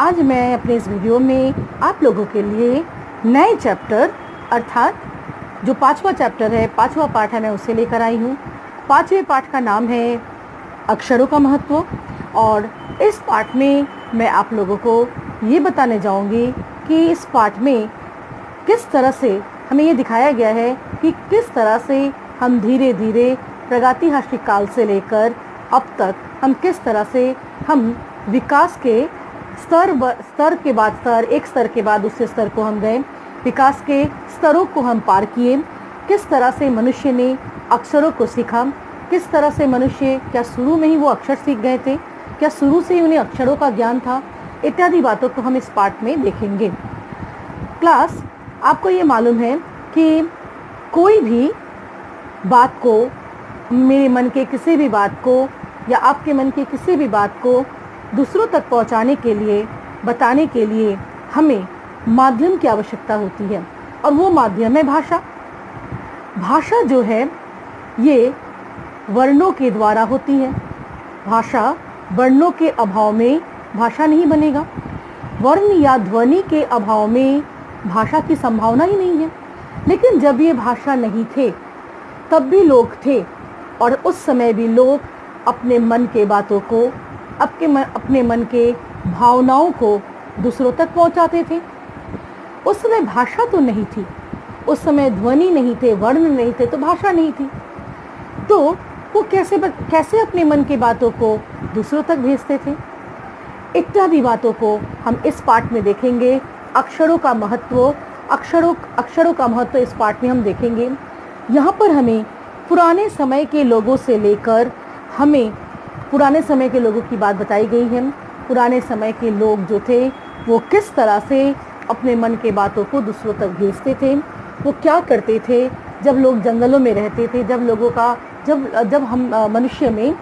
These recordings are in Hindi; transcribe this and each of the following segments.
आज मैं अपने इस वीडियो में आप लोगों के लिए नए चैप्टर अर्थात जो 5वां चैप्टर है, 5वां पाठ है, मैं उसे लेकर आई हूँ। 5वें पाठ का नाम है अक्षरों का महत्व और इस पाठ में मैं आप लोगों को ये बताने जाऊँगी कि इस पाठ में किस तरह से हमें ये दिखाया गया है कि किस तरह से हम धीरे धीरे प्रागैतिहासिक काल से लेकर अब तक हम किस तरह से हम विकास के स्तर के बाद स्तर, एक स्तर के बाद दूसरे स्तर को हम गए, विकास के स्तरों को हम पार किए। किस तरह से मनुष्य ने अक्षरों को सीखा, किस तरह से मनुष्य, क्या शुरू में ही वो अक्षर सीख गए थे, क्या शुरू से ही उन्हें अक्षरों का ज्ञान था, इत्यादि बातों को हम इस पाठ में देखेंगे। क्लास, आपको ये मालूम है कि कोई भी बात को, मेरे मन के किसी भी बात को या आपके मन की किसी भी बात को दूसरों तक पहुंचाने के लिए, बताने के लिए हमें माध्यम की आवश्यकता होती है और वो माध्यम है भाषा। भाषा जो है ये वर्णों के द्वारा होती है। भाषा, वर्णों के अभाव में भाषा नहीं बनेगा। वर्ण या ध्वनि के अभाव में भाषा की संभावना ही नहीं है। लेकिन जब ये भाषा नहीं थे तब भी लोग थे और उस समय भी लोग अपने मन के बातों को, अपने मन के भावनाओं को दूसरों तक पहुंचाते थे। उस समय भाषा तो नहीं थी, उस समय ध्वनि नहीं थे, वर्ण नहीं थे, तो भाषा नहीं थी। तो वो कैसे अपने मन की बातों को दूसरों तक भेजते थे, इत्यादि बातों को हम इस पाठ में देखेंगे। अक्षरों का महत्व, अक्षरों का महत्व इस पाठ में हम देखेंगे। यहाँ पर हमें पुराने समय के लोगों से लेकर हमें पुराने समय के लोगों की बात बताई गई है। पुराने समय के लोग जो थे वो किस तरह से अपने मन के बातों को दूसरों तक भेजते थे, वो क्या करते थे जब लोग जंगलों में रहते थे, जब हम मनुष्य में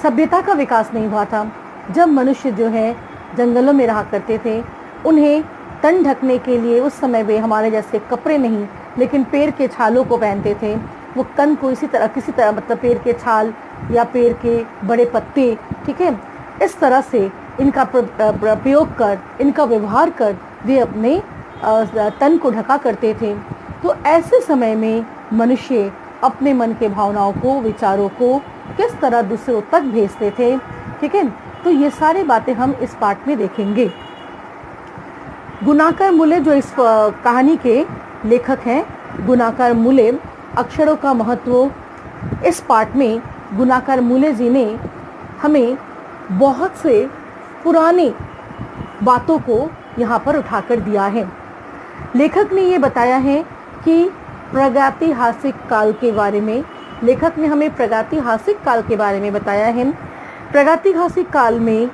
सभ्यता का विकास नहीं हुआ था, जब मनुष्य जो है जंगलों में रहा करते थे। उन्हें तन ढकने के लिए उस समय वे हमारे जैसे कपड़े नहीं, लेकिन पेड़ के छालों को पहनते थे। वो तन को किसी तरह मतलब पेड़ के छाल या पेड़ के बड़े पत्ते, ठीक है, इस तरह से इनका प्रयोग कर, इनका व्यवहार कर वे अपने तन को ढका करते थे। तो ऐसे समय में मनुष्य अपने मन के भावनाओं को, विचारों को किस तरह दूसरों तक भेजते थे, ठीक है। तो ये सारी बातें हम इस पाठ में देखेंगे। गुणाकर मूले जो इस कहानी के लेखक हैं, गुणाकर मूले, अक्षरों का महत्व, इस पाठ में गुणाकर मूले जी ने हमें बहुत से पुराने बातों को यहाँ पर उठाकर दिया है। लेखक ने ये बताया है कि प्रागैतिहासिक काल के बारे में, लेखक ने हमें प्रागैतिहासिक काल के बारे में बताया है। प्रागैतिहासिक काल में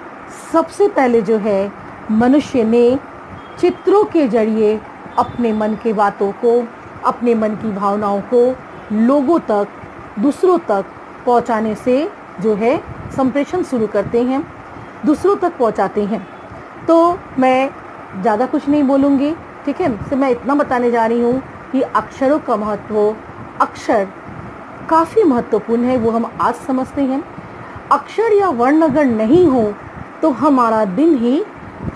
सबसे पहले जो है मनुष्य ने चित्रों के जरिए अपने मन की बातों को, अपने मन की भावनाओं को लोगों तक, दूसरों तक पहुंचाने से जो है संप्रेषण शुरू करते हैं, दूसरों तक पहुंचाते हैं। तो मैं ज़्यादा कुछ नहीं बोलूँगी, ठीक है। तो मैं इतना बताने जा रही हूँ कि अक्षरों का महत्व, अक्षर काफ़ी महत्वपूर्ण है, वो हम आज समझते हैं। अक्षर या वर्ण अगर नहीं हो तो हमारा दिन ही,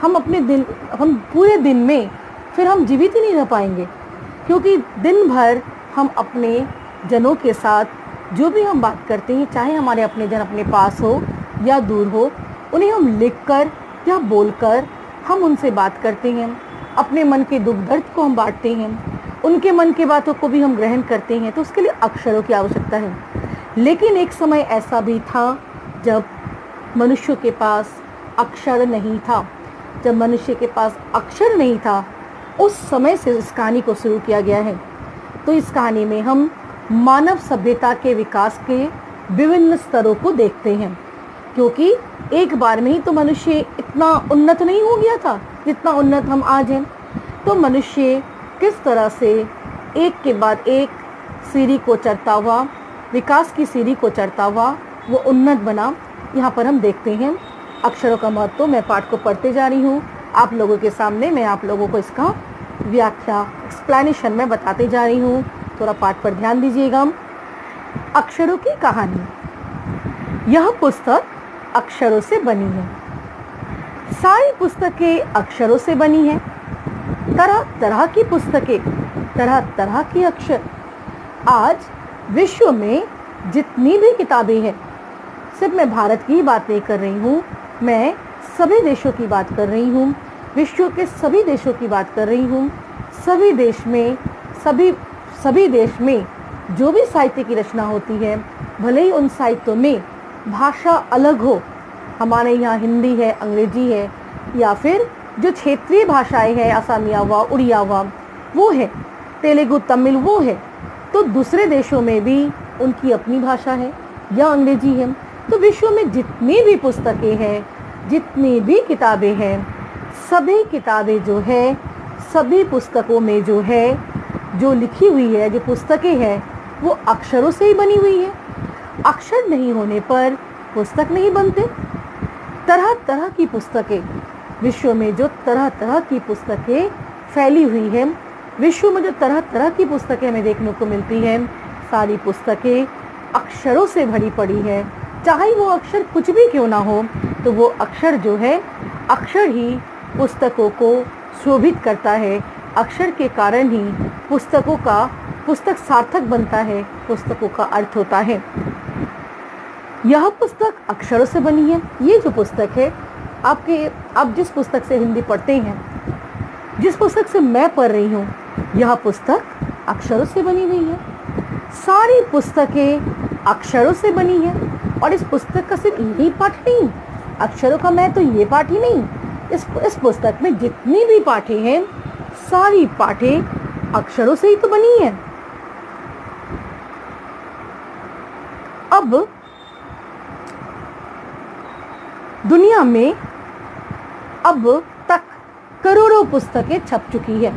हम पूरे दिन में फिर हम जीवित ही नहीं रह पाएंगे, क्योंकि दिन भर हम अपने जनों के साथ जो भी हम बात करते हैं, चाहे हमारे अपने जन अपने पास हो या दूर हो, उन्हें हम लिखकर या बोलकर हम उनसे बात करते हैं। अपने मन के दुख दर्द को हम बांटते हैं, उनके मन की बातों को भी हम ग्रहण करते हैं। तो उसके लिए अक्षरों की आवश्यकता है। लेकिन एक समय ऐसा भी था जब मनुष्यों के पास अक्षर नहीं था। जब मनुष्य के पास अक्षर नहीं था, उस समय से इस कहानी को शुरू किया गया है। तो इस कहानी में हम मानव सभ्यता के विकास के विभिन्न स्तरों को देखते हैं, क्योंकि एक बार में ही तो मनुष्य इतना उन्नत नहीं हो गया था जितना उन्नत हम आज हैं। तो मनुष्य किस तरह से एक के बाद एक सीढ़ी को चढ़ता हुआ, विकास की सीढ़ी को चढ़ता हुआ वो उन्नत बना, यहाँ पर हम देखते हैं। अक्षरों का महत्व, मैं पाठ को पढ़ते जा रही हूँ आप लोगों के सामने, मैं आप लोगों को इसका व्याख्या, एक्सप्लेनेशन में बताते जा रही हूँ। थोड़ा पाठ पर ध्यान दीजिएगा। अक्षरों की कहानी। यह पुस्तक अक्षरों से बनी है। सारी पुस्तकें अक्षरों से बनी हैं। तरह तरह की पुस्तकें, तरह तरह के अक्षर। आज विश्व में जितनी भी किताबें हैं, सिर्फ मैं भारत की ही बात नहीं कर रही हूँ, मैं सभी देशों की बात कर रही हूँ, विश्व के सभी देशों की बात कर रही हूँ। सभी देश में सभी देश में जो भी साहित्य की रचना होती है, भले ही उन साहित्यों में भाषा अलग हो, हमारे यहाँ हिंदी है, अंग्रेजी है, या फिर जो क्षेत्रीय भाषाएं हैं, असमिया हुआ, उड़िया हुआ, वो है, तेलुगु, तमिल वो है, तो दूसरे देशों में भी उनकी अपनी भाषा है या अंग्रेजी है। तो विश्व में जितनी भी पुस्तकें हैं, जितनी भी किताबें हैं, सभी किताबें जो है, सभी पुस्तकों में जो है, जो लिखी हुई है, जो पुस्तकें हैं, वो अक्षरों से ही बनी हुई है। अक्षर नहीं होने पर पुस्तक नहीं बनते। तरह तरह की पुस्तकें, विश्व में जो तरह तरह की पुस्तकें फैली हुई हैं, विश्व में जो तरह तरह की पुस्तकें हमें देखने को मिलती हैं, सारी पुस्तकें अक्षरों से भरी पड़ी है। चाहे वो अक्षर कुछ भी क्यों ना हो, तो वो अक्षर जो है, अक्षर ही पुस्तकों को शोभित करता है। अक्षर के कारण ही पुस्तक सार्थक बनता है, पुस्तकों का अर्थ होता है। यह पुस्तक अक्षरों से बनी है। ये जो पुस्तक है, आप जिस पुस्तक से हिंदी पढ़ते हैं, जिस पुस्तक से मैं पढ़ रही हूँ, यह पुस्तक अक्षरों से बनी हुई है। सारी पुस्तकें अक्षरों से बनी है। और इस पुस्तक का सिर्फ यही पाठ नहीं, अक्षरों का मैं तो ये पाठ ही नहीं, इस पुस्तक में जितनी भी पाठें हैं, सारी पाठें अक्षरों से ही तो बनी है। अब दुनिया में अब तक करोड़ों पुस्तकें छप चुकी है।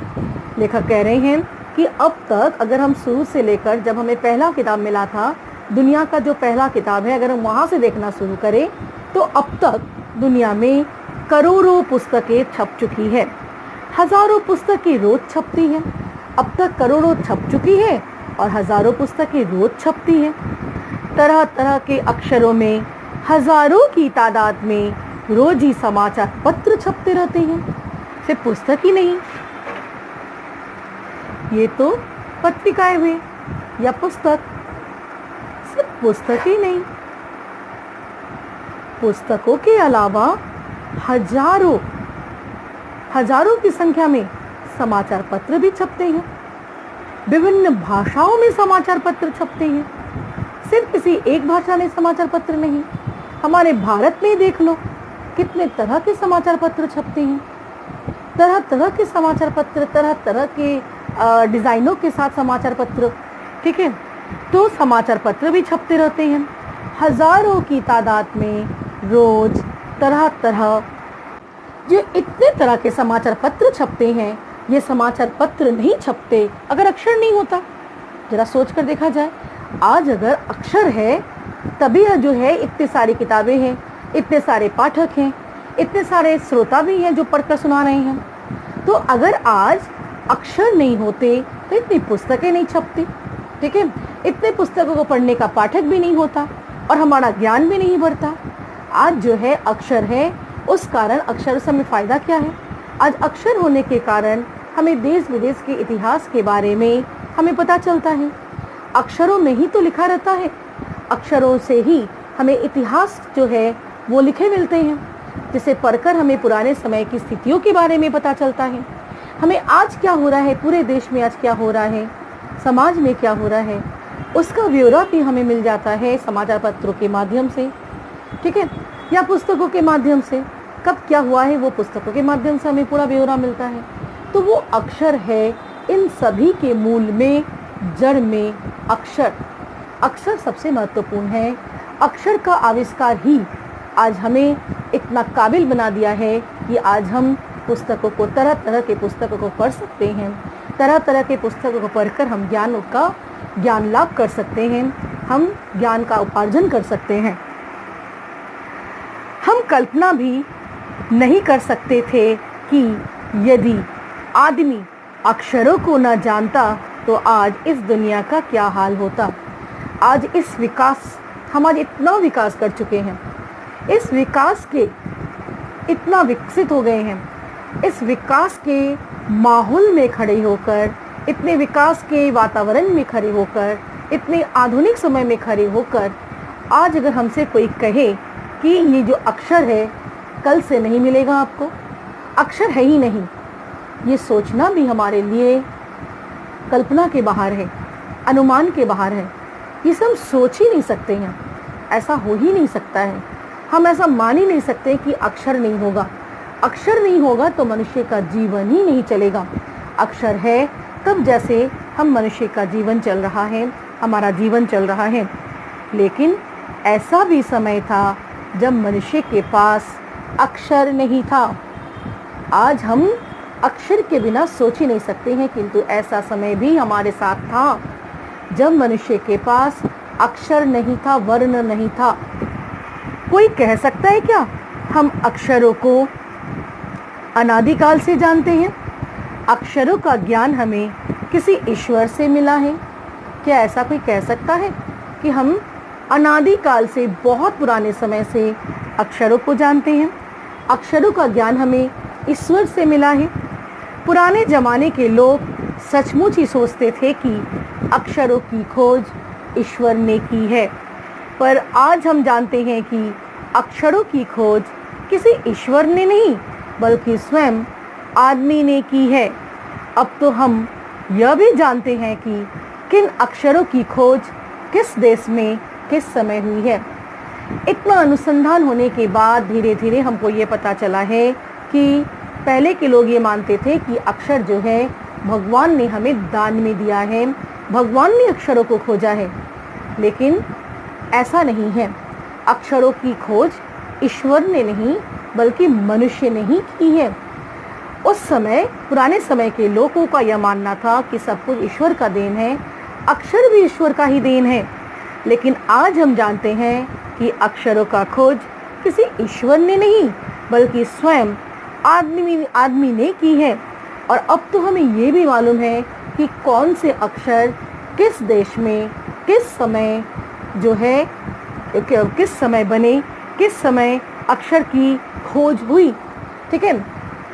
लेखक कह रहे हैं कि अब तक, अगर हम शुरू से लेकर जब हमें पहला किताब मिला था, दुनिया का जो पहला किताब है, अगर हम वहाँ से देखना शुरू करें, तो अब तक दुनिया में करोड़ों पुस्तकें छप चुकी है। हजारों पुस्तकें रोज छपती हैं। अब तक करोड़ों छप चुकी है और हजारों पुस्तकें रोज छपती हैं। तरह तरह के अक्षरों में, हजारों की तादाद में रोज ही समाचार पत्र छपते रहते हैं। सिर्फ पुस्तक ही नहीं, ये तो पत्रिकाएं हुई या पुस्तक, सिर्फ पुस्तक ही नहीं, पुस्तकों के अलावा हजारों की संख्या में समाचार पत्र भी छपते हैं। विभिन्न भाषाओं में समाचार पत्र छपते हैं। सिर्फ किसी एक भाषा में समाचार पत्र नहीं, हमारे भारत में देख लो, कितने तरह के समाचार पत्र छपते हैं। तरह तरह के समाचार पत्र, तरह तरह के डिजाइनों के साथ समाचार पत्र, ठीक है। तो समाचार पत्र भी छपते रहते हैं हजारों की तादाद में रोज। तरह तरह जो इतने तरह के समाचार पत्र छपते हैं, ये समाचार पत्र नहीं छपते अगर अक्षर नहीं होता। जरा सोच कर देखा जाए, आज अगर अक्षर है तभी जो है इतनी सारी किताबें हैं, इतने सारे पाठक हैं, इतने सारे श्रोता भी हैं जो पढ़कर सुना रहे हैं। तो अगर आज अक्षर नहीं होते तो इतनी पुस्तकें नहीं छपती, ठीक है। इतने पुस्तकों को पढ़ने का पाठक भी नहीं होता और हमारा ज्ञान भी नहीं बढ़ता। आज जो है अक्षर है, उस कारण अक्षर से हमें फ़ायदा क्या है? आज अक्षर होने के कारण हमें देश विदेश के इतिहास के बारे में हमें पता चलता है। अक्षरों में ही तो लिखा रहता है, अक्षरों से ही हमें इतिहास जो है वो लिखे मिलते हैं, जिसे पढ़कर हमें पुराने समय की स्थितियों के बारे में पता चलता है। हमें आज क्या हो रहा है, पूरे देश में आज क्या हो रहा है, समाज में क्या हो रहा है, उसका ब्यौरा भी हमें मिल जाता है समाचार पत्रों के माध्यम से, ठीक है, या पुस्तकों के माध्यम से। कब क्या हुआ है वो पुस्तकों के माध्यम से हमें पूरा ब्यौरा मिलता है। तो वो अक्षर है, इन सभी के मूल में, जड़ में अक्षर सबसे महत्वपूर्ण है। अक्षर का आविष्कार ही आज हमें इतना काबिल बना दिया है कि आज हम पुस्तकों को, तरह तरह के पुस्तकों को पढ़ सकते हैं। तरह तरह के पुस्तकों को पढ़कर हम ज्ञान लाभ कर सकते हैं, हम ज्ञान का उपार्जन कर सकते हैं। हम कल्पना भी नहीं कर सकते थे कि यदि आदमी अक्षरों को न जानता तो आज इस दुनिया का क्या हाल होता। आज हम आज इतना विकास कर चुके हैं, इस विकास के इतना विकसित हो गए हैं, इस विकास के माहौल में खड़े होकर, इतने विकास के वातावरण में खड़े होकर, इतने आधुनिक समय में खड़े होकर आज अगर हमसे कोई कहे कि ये जो अक्षर है कल से नहीं मिलेगा आपको, अक्षर है ही नहीं, ये सोचना भी हमारे लिए कल्पना के बाहर है, अनुमान के बाहर है। ये सब सोच ही नहीं सकते हैं, ऐसा हो ही नहीं सकता है। हम ऐसा मान ही नहीं सकते कि अक्षर नहीं होगा। अक्षर नहीं होगा तो मनुष्य का जीवन ही नहीं चलेगा। अक्षर है तब जैसे हम मनुष्य का जीवन चल रहा है, हमारा जीवन चल रहा है। लेकिन ऐसा भी समय था जब मनुष्य के पास अक्षर नहीं था। आज हम अक्षर के बिना सोच ही नहीं सकते हैं, किंतु ऐसा समय भी हमारे साथ था जब मनुष्य के पास अक्षर नहीं था, वर्ण नहीं था। कोई कह सकता है क्या हम अक्षरों को अनादिकाल से जानते हैं? अक्षरों का ज्ञान हमें किसी ईश्वर से मिला है? क्या ऐसा कोई कह सकता है कि हम अनादिकाल से, बहुत पुराने समय से अक्षरों को जानते हैं? अक्षरों का ज्ञान हमें ईश्वर से मिला है। पुराने ज़माने के लोग सचमुच ही सोचते थे कि अक्षरों की खोज ईश्वर ने की है, पर आज हम जानते हैं कि अक्षरों की खोज किसी ईश्वर ने नहीं बल्कि स्वयं आदमी ने की है। अब तो हम यह भी जानते हैं कि किन अक्षरों की खोज किस देश में किस समय हुई है। इतना अनुसंधान होने के बाद धीरे धीरे हमको ये पता चला है कि पहले के लोग ये मानते थे कि अक्षर जो है भगवान ने हमें दान में दिया है, भगवान ने अक्षरों को खोजा है। लेकिन ऐसा नहीं है। अक्षरों की खोज ईश्वर ने नहीं बल्कि मनुष्य ने ही की है। उस समय, पुराने समय के लोगों का यह मानना था कि सब कुछ ईश्वर का देन है, अक्षर भी ईश्वर का ही देन है। लेकिन आज हम जानते हैं कि अक्षरों का खोज किसी ईश्वर ने नहीं बल्कि स्वयं आदमी ने की है। और अब तो हमें ये भी मालूम है कि कौन से अक्षर किस देश में किस समय जो है, किस समय बने, किस समय अक्षर की खोज हुई। ठीक है,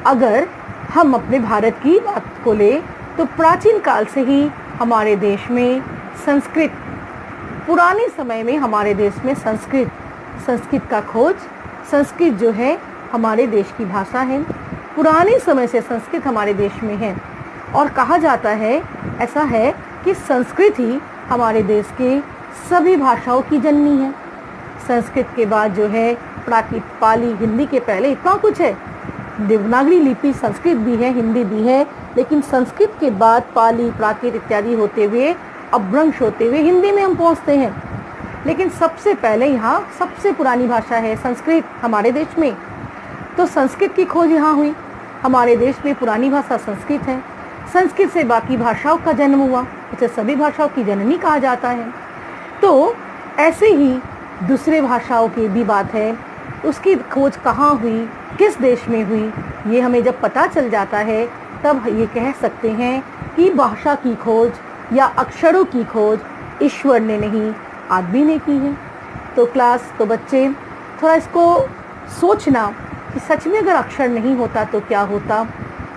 अगर हम अपने भारत की बात को ले तो प्राचीन काल से ही हमारे देश में संस्कृत, पुराने समय में हमारे देश में संस्कृत का खोज, संस्कृत जो है हमारे देश की भाषा है। पुराने समय से संस्कृत हमारे देश में है और कहा जाता है, ऐसा है कि संस्कृत ही हमारे देश के सभी भाषाओं की जननी है। संस्कृत के बाद जो है प्राकृत, पाली, हिंदी के पहले इतना कुछ है। देवनागरी लिपि संस्कृत भी है, हिंदी भी है, लेकिन संस्कृत के बाद पाली, प्राकृत इत्यादि होते हुए, अपभ्रंश होते हुए हिंदी में हम पहुंचते हैं। लेकिन सबसे पहले यहाँ सबसे पुरानी भाषा है संस्कृत हमारे देश में। तो संस्कृत की खोज यहाँ हुई। हमारे देश में पुरानी भाषा संस्कृत है। संस्कृत से बाकी भाषाओं का जन्म हुआ, इसे सभी भाषाओं की जननी कहा जाता है। तो ऐसे ही दूसरे भाषाओं की भी बात है, उसकी खोज कहाँ हुई, किस देश में हुई, ये हमें जब पता चल जाता है तब ये कह सकते हैं कि भाषा की खोज या अक्षरों की खोज ईश्वर ने नहीं आदमी ने की है। तो बच्चे थोड़ा इसको सोचना कि सच में अगर अक्षर नहीं होता तो क्या होता,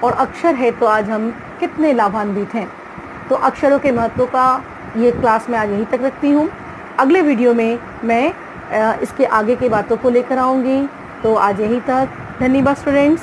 और अक्षर है तो आज हम कितने लाभान्वित हैं। तो अक्षरों के महत्व का ये क्लास मैं आज यहीं तक रखती हूँ। अगले वीडियो में मैं इसके आगे की बातों को लेकर आऊँगी। तो आज यहीं तक। धन्यवाद स्टूडेंट्स।